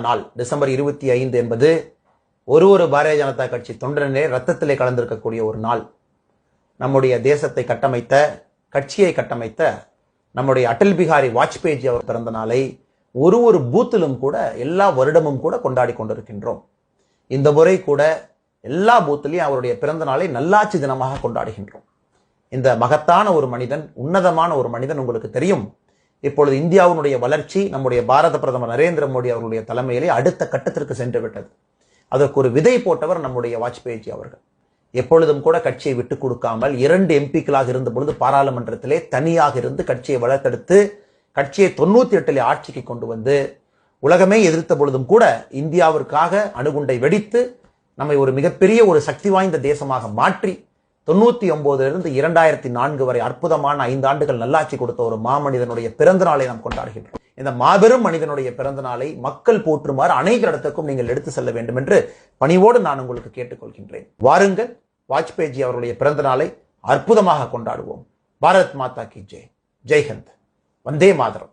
நாள் டிசம்பர் 25 என்பது ஒரு பாரதிய ஜனதா கட்சி தொண்டனே ரத்தத்திலே கலந்திருக்கக்கூடிய ஒரு நாள். நம்முடைய தேசத்தை கட்டமைத்த, கட்சியை கட்டமைத்த நம்முடைய அடல் பிகாரி வாஜ்பேயி அவர் பிறந்த நாளை ஒரு பூத்திலும் கூட எல்லா வருடமும் கூட கொண்டாடி கொண்டிருக்கின்றோம். இந்த முறை கூட எல்லா பூத்திலையும் அவருடைய பிறந்த நாளை நல்லாட்சி தினமாக கொண்டாடுகின்றோம். இந்த மகத்தான ஒரு மனிதன், உன்னதமான ஒரு மனிதன். உங்களுக்கு தெரியும், இப்பொழுது இந்தியாவினுடைய வளர்ச்சி நம்முடைய பாரத பிரதமர் நரேந்திர மோடி அவர்களுடைய தலைமையிலே அடுத்த கட்டத்திற்கு சென்று விட்டது. அதற்கு ஒரு விதை போட்டவர் நம்முடைய வாஜ்பேயி அவர்கள். எப்பொழுதும் கூட கட்சியை விட்டுக் கொடுக்காமல் 2 எம்பிக்களாக இருந்த பொழுது பாராளுமன்றத்திலே தனியாக இருந்து கட்சியை வளர்த்தெடுத்து கட்சியை 98 ஆட்சிக்கு கொண்டு வந்து உலகமே எதிர்த்த பொழுதும் கூட இந்தியாவிற்காக அணுகுண்டை வெடித்து நம்மை ஒரு மிகப்பெரிய ஒரு சக்தி வாய்ந்த தேசமாக மாற்றி 99 2004 வரை அற்புதமான 5 ஆண்டுகள் நல்லாட்சி கொடுத்த ஒரு மாமனிதனுடைய பிறந்த நாளை நாம் கொண்டாடுகின்றோம். இந்த மாபெரும் மனிதனுடைய பிறந்த நாளை மக்கள் போற்றுமாறு அனைத்து இடத்துக்கும் நீங்கள் எடுத்து செல்ல வேண்டும் என்று பணிவோடு நான் உங்களுக்கு கேட்டுக்கொள்கின்றேன். வாருங்கள், வாஜ்பேயி அவருடைய பிறந்த நாளை அற்புதமாக கொண்டாடுவோம். பாரத் மாதா கி ஜெய். ஜெய் ஹிந்த். வந்தே மாதரம்.